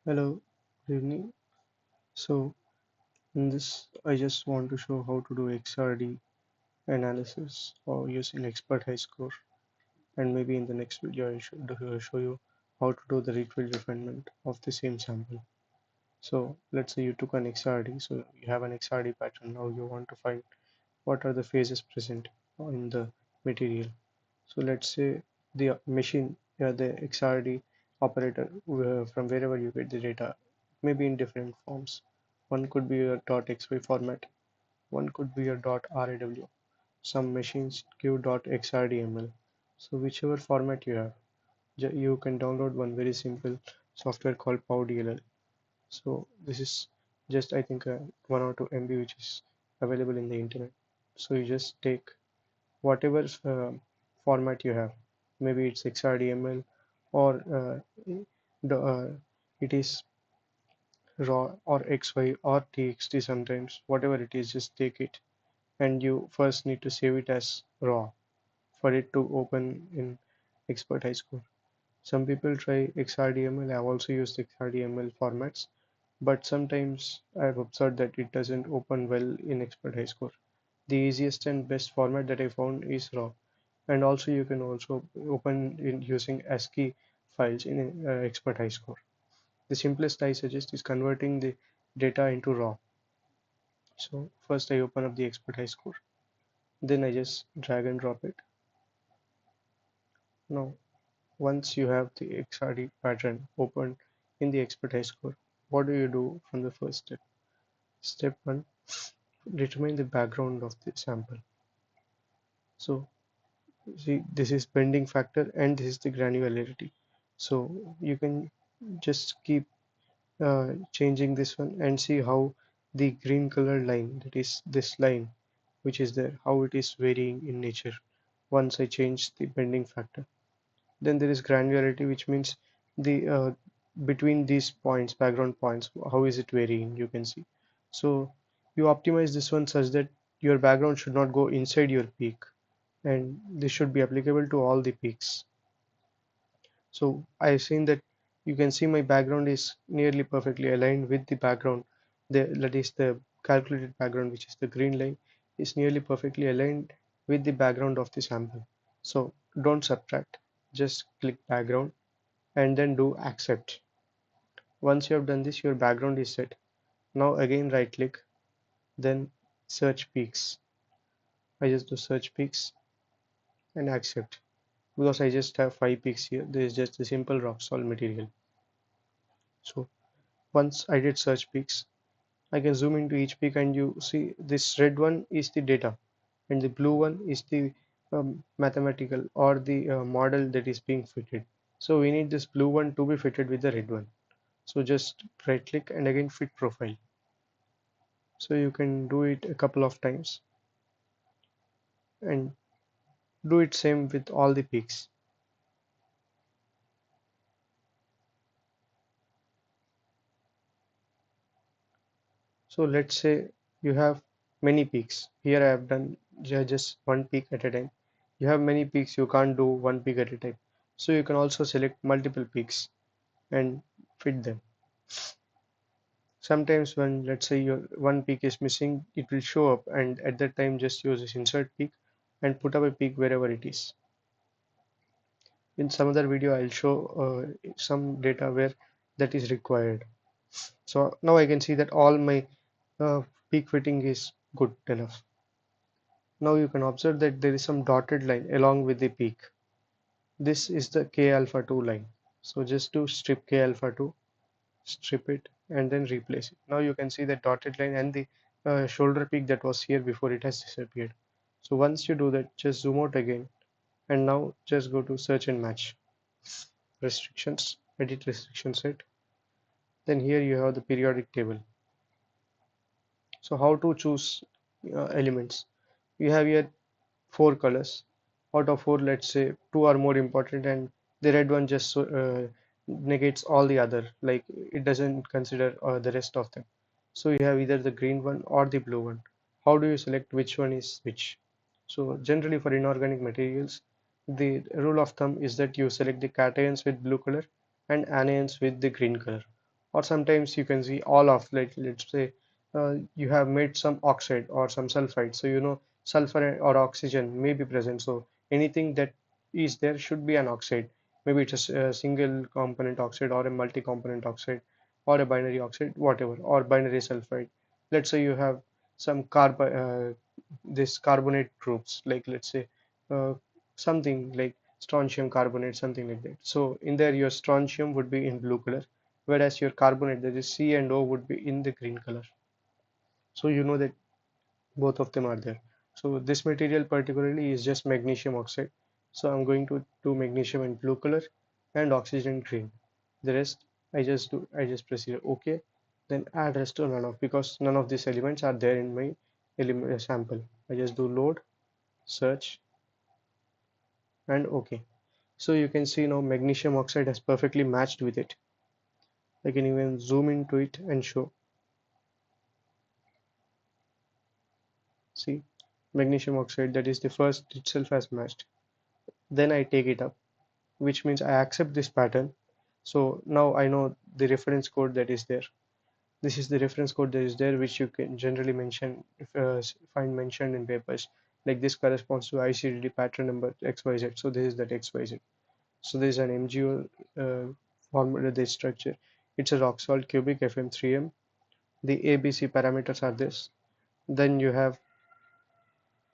Hello, good evening. So, in this, I just want to show how to do XRD analysis or using X Pert Highscore, and maybe in the next video I should show you how to do the refill refinement of the same sample. So, let's say you took an XRD, so you have an XRD pattern. Now you want to find what are the phases present in the material. So, let's say the machine, the XRD operator, from wherever you get the data, maybe in different forms. One could be a .xy format, one could be a .raw. Some machines give .xrdml. So whichever format you have, you can download one very simple software called PowDLL. So this is just I think 1 or 2 MB which is available in the internet. So you just take whatever format you have. Maybe it's XRDML or it is raw or XY or TXT sometimes. Whatever it is, just take it, and you first need to save it as raw for it to open in X Pert Highscore. Some people try XRDML. I've also used XRDML formats, but sometimes I've observed that it doesn't open well in X Pert Highscore. The easiest and best format that I found is raw, and also you can also open in using ASCII files in X Pert Highscore. The simplest I suggest is converting the data into raw. So first I open up the X Pert Highscore, then I just drag and drop it. Now once you have the XRD pattern opened in the X Pert Highscore, what do you do from the first step? Step 1, determine the background of the sample. So see, this is bending factor and this is the granularity. So you can just keep changing this one and see how the green color line, that is this line which is there, how it is varying in nature once I change the bending factor. Then there is granularity, which means the between these points, background points, how is it varying, you can see. So you optimize this one such that your background should not go inside your peak, and this should be applicable to all the peaks. So I've seen that you can see my background is nearly perfectly aligned with the background. That is the calculated background, which is the green line, is nearly perfectly aligned with the background of the sample. So don't subtract, just click background and then do accept. Once you have done this, your background is set. Now again right click, then search peaks. I just do search peaks and accept, because I just have 5 peaks here. This is just a simple rock salt material. So once I did search peaks, I can zoom into each peak and you see this red one is the data and the blue one is the mathematical or the model that is being fitted. So we need this blue one to be fitted with the red one. So just right click and again fit profile. So you can do it a couple of times and do it same with all the peaks. So let's say you have many peaks. Here I have done just one peak at a time. You have many peaks, you can't do one peak at a time. So you can also select multiple peaks and fit them. Sometimes when let's say your one peak is missing, it will show up, and at that time just use this insert peak and put up a peak wherever it is. In some other video I'll show some data where that is required. So now I can see that all my peak fitting is good enough. Now you can observe that there is some dotted line along with the peak. This is the K alpha 2 line. So just to strip K alpha 2, strip it and then replace it. Now you can see the dotted line and the shoulder peak that was here before, it has disappeared. So once you do that, just zoom out again and now just go to search and match, restrictions, edit restriction set. Then here you have the periodic table. So how to choose elements? You have here 4 colors. Out of 4, let's say 2 are more important and the red one just negates all the other, like it doesn't consider the rest of them. So you have either the green one or the blue one. How do you select which one is which? So generally for inorganic materials, the rule of thumb is that you select the cations with blue color and anions with the green color. or sometimes you can see all of, like let's say you have made some oxide or some sulfide, so sulfur or oxygen may be present, so anything that is there should be an oxide. Maybe it's a single component oxide or a multi-component oxide or a binary oxide, whatever, or binary sulfide. Let's say you have some this carbonate groups, like let's say uh, something like strontium carbonate, something like that. So in there your strontium would be in blue color, whereas your carbonate, that is C and O, would be in the green color. So you know that both of them are there. So this material particularly is just magnesium oxide. So I'm going to do magnesium in blue color and oxygen in green. The rest I just press here OK, then add rest to none of, because none of these elements are there in my element sample. I just do load, search, and OK. So you can see now magnesium oxide has perfectly matched with it. I can even zoom into it and show. See, magnesium oxide, that is the first itself has matched. Then I take it up, which means I accept this pattern. So now I know the reference code that is there. This is the reference code that is there, which you can generally mention, find mentioned in papers. Like this corresponds to ICD pattern number XYZ. So this is that XYZ. So there is an MgO formula, this structure. It's a rock salt cubic Fm3m. The ABC parameters are this. Then you have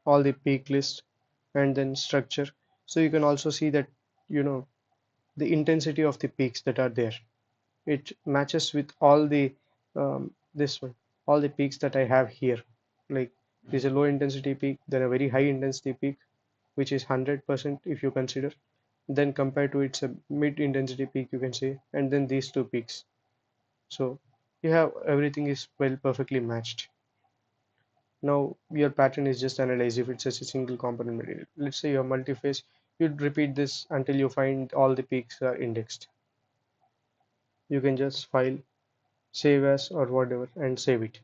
all the peak list and then structure. So you can also see that you know the intensity of the peaks that are there. It matches with all the this one, all the peaks that I have here. Like there's a low intensity peak, then a very high intensity peak, which is 100% if you consider. Then compared to its a mid intensity peak, you can say, and then these two peaks. So you have everything is well perfectly matched. Now your pattern is just analyze if it's just a single component material. Let's say you're multi-phase, you'd repeat this until you find all the peaks are indexed. You can just file, save as or whatever and save it.